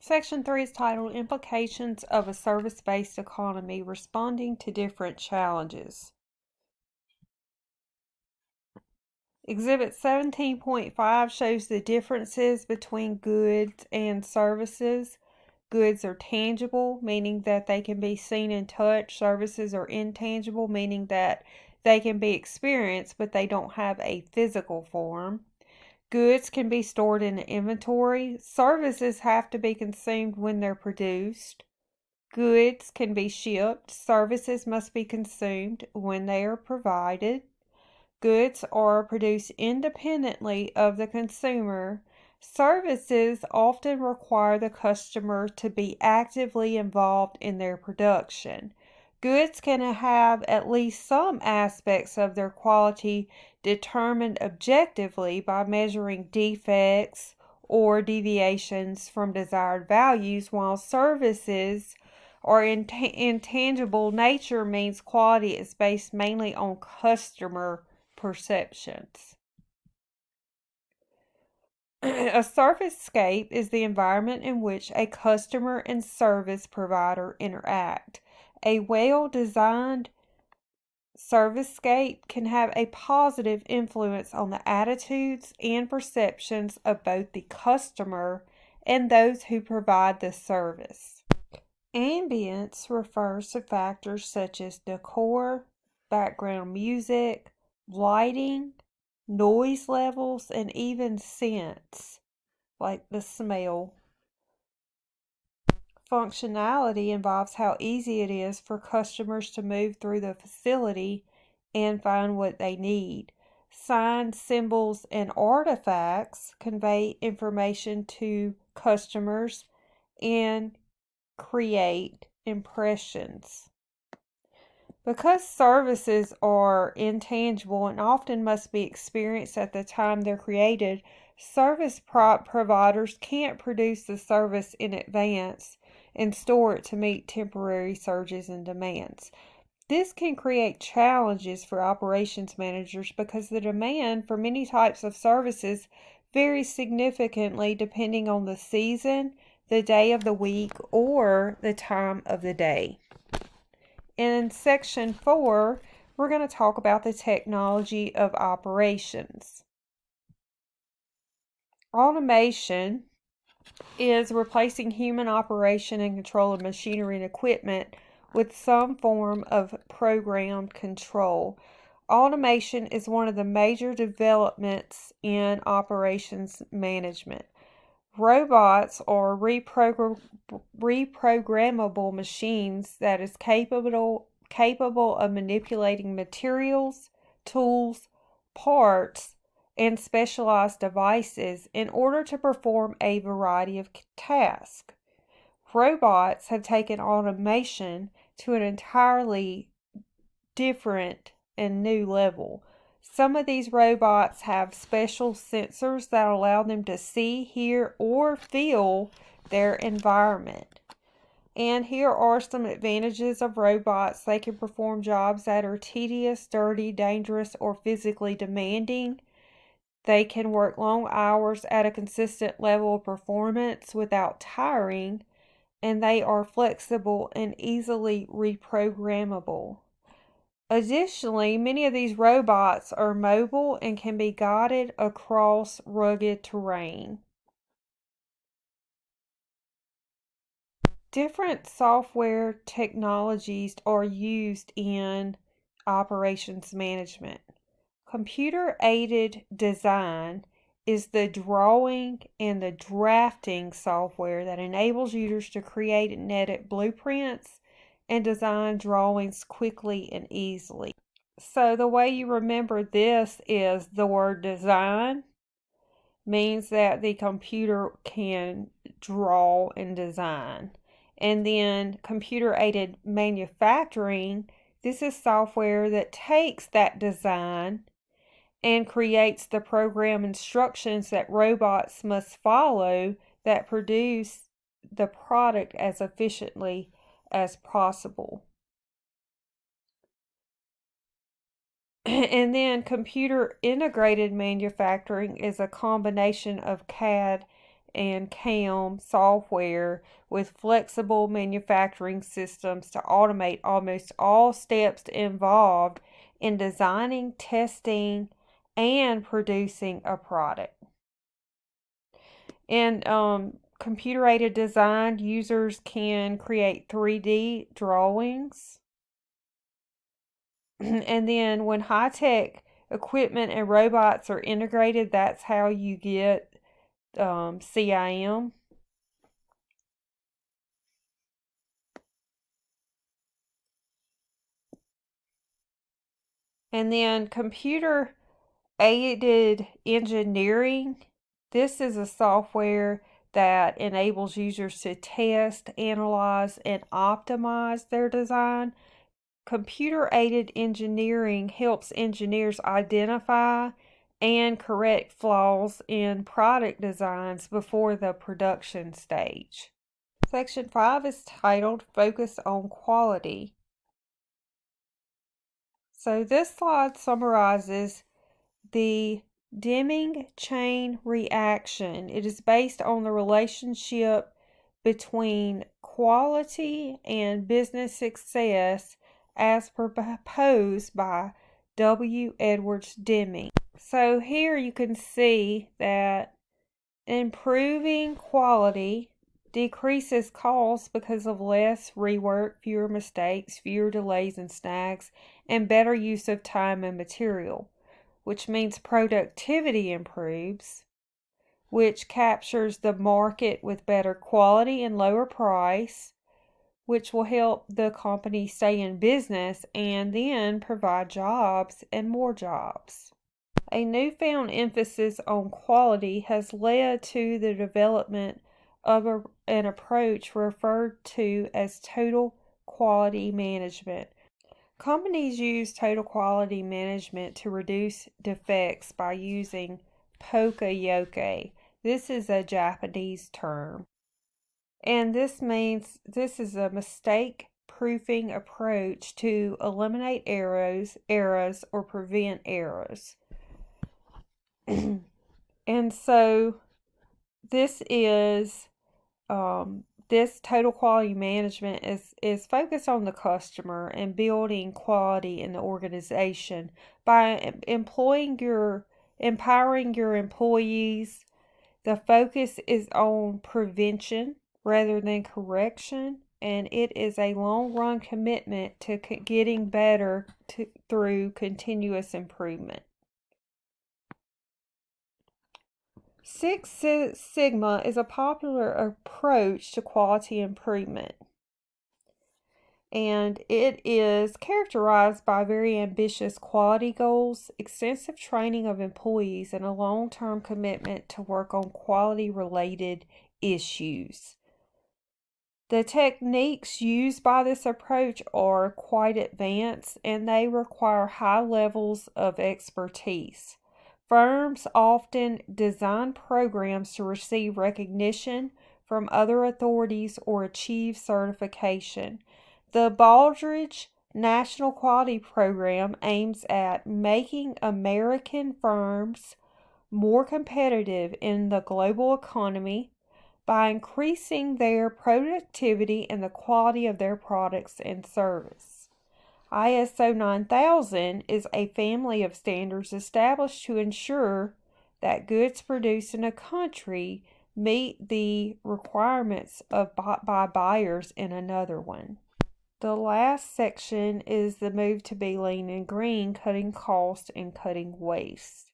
Section 3 is titled Implications of a Service-Based Economy Responding to Different Challenges. Exhibit 17.5 shows the differences between goods and services. Goods are tangible, meaning that they can be seen and touched. Services are intangible, meaning that they can be experienced, but they don't have a physical form. Goods can be stored in an inventory. Services have to be consumed when they're produced. Goods can be shipped. Services must be consumed when they are provided. Goods are produced independently of the consumer. Services often require the customer to be actively involved in their production. Goods can have at least some aspects of their quality determined objectively by measuring defects or deviations from desired values, while services or intangible nature means quality is based mainly on customer perceptions. A surfacescape is the environment in which a customer and service provider interact. A well-designed ServiceScape can have a positive influence on the attitudes and perceptions of both the customer and those who provide the service. Ambience refers to factors such as decor, background music, lighting, noise levels, and even scents, like the smell. Functionality involves how easy it is for customers to move through the facility and find what they need. Signs, symbols, and artifacts convey information to customers and create impressions. Because services are intangible and often must be experienced at the time they're created, service providers can't produce the service in advance and store it to meet temporary surges in demands. This can create challenges for operations managers because the demand for many types of services varies significantly depending on the season, the day of the week, or the time of the day. In section 4, we're going to talk about the technology of operations. Automation is replacing human operation and control of machinery and equipment with some form of programmed control. Automation is one of the major developments in operations management. Robots are reprogrammable machines that is capable of manipulating materials, tools, parts, and specialized devices in order to perform a variety of tasks. Robots have taken automation to an entirely different and new level. Some of these robots have special sensors that allow them to see, hear, or feel their environment. And here are some advantages of robots. They can perform jobs that are tedious, dirty, dangerous, or physically demanding. They can work long hours at a consistent level of performance without tiring, and they are flexible and easily reprogrammable. Additionally, many of these robots are mobile and can be guided across rugged terrain. Different software technologies are used in operations management. Computer-aided design is the drawing and the drafting software that enables users to create and edit blueprints and design drawings quickly and easily. So the way you remember this is the word design means that the computer can draw and design. And then computer-aided manufacturing, this is software that takes that design and creates the program instructions that robots must follow that produce the product as efficiently as possible. And then computer integrated manufacturing is a combination of CAD and CAM software with flexible manufacturing systems to automate almost all steps involved in designing, testing, and producing a product. In computer-aided design, users can create 3D drawings. And then when high-tech equipment and robots are integrated, that's how you get CIM. And then computer aided engineering. This is a software that enables users to test, analyze, and optimize their design. Computer aided engineering helps engineers identify and correct flaws in product designs before the production stage. Section 5 is titled Focus on Quality. So this slide summarizes the Deming chain reaction. It is based on the relationship between quality and business success as proposed by W. Edwards Deming. So here you can see that improving quality decreases costs because of less rework, fewer mistakes, fewer delays and snags, and better use of time and material, which means productivity improves, which captures the market with better quality and lower price, which will help the company stay in business and then provide jobs and more jobs. A newfound emphasis on quality has led to the development of an approach referred to as total quality management. Companies use total quality management to reduce defects by using poka-yoke. This is a Japanese term. And this means this is a mistake proofing approach to eliminate errors or prevent errors. And so this is this total quality management is focused on the customer and building quality in the organization by empowering your employees. The focus is on prevention rather than correction, and it is a long-run commitment to getting better through continuous improvement. Six Sigma is a popular approach to quality improvement, and it is characterized by very ambitious quality goals, extensive training of employees, and a long-term commitment to work on quality-related issues. The techniques used by this approach are quite advanced, and they require high levels of expertise. Firms often design programs to receive recognition from other authorities or achieve certification. The Baldrige National Quality Program aims at making American firms more competitive in the global economy by increasing their productivity and the quality of their products and service. ISO 9000 is a family of standards established to ensure that goods produced in a country meet the requirements by buyers in another one. The last section is the move to be lean and green, cutting costs and cutting waste.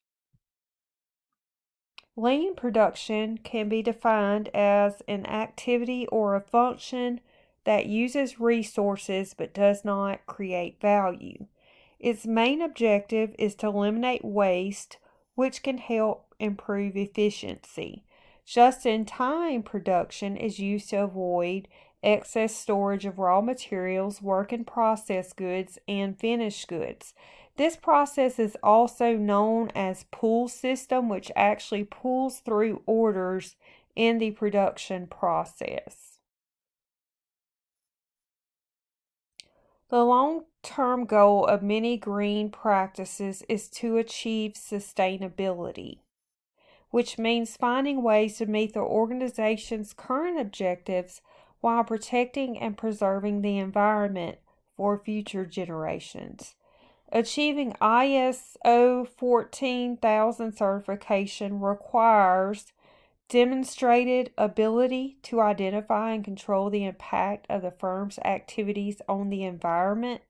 Lean production can be defined as an activity or a function that uses resources but does not create value. Its main objective is to eliminate waste, which can help improve efficiency. Just-in-time production is used to avoid excess storage of raw materials, work in process goods, and finished goods. This process is also known as pull system, which actually pulls through orders in the production process. The long-term goal of many green practices is to achieve sustainability. which means finding ways to meet the organization's current objectives while protecting and preserving the environment for future generations. Achieving ISO 14000 certification requires demonstrated ability to identify and control the impact of the firm's activities on the environment,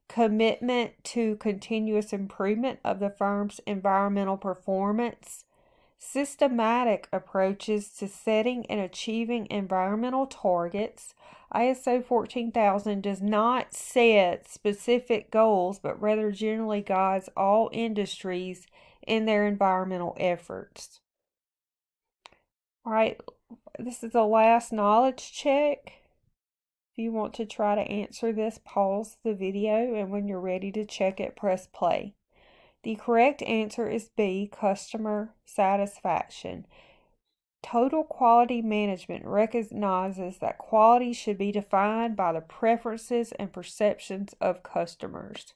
commitment to continuous improvement of the firm's environmental performance, systematic approaches to setting and achieving environmental targets. ISO 14000 does not set specific goals, but rather generally guides all industries in their environmental efforts. All right, this is the last knowledge check. If you want to try to answer this, pause the video, and when you're ready to check it, press play. The correct answer is B, customer satisfaction. Total quality management recognizes that quality should be defined by the preferences and perceptions of customers.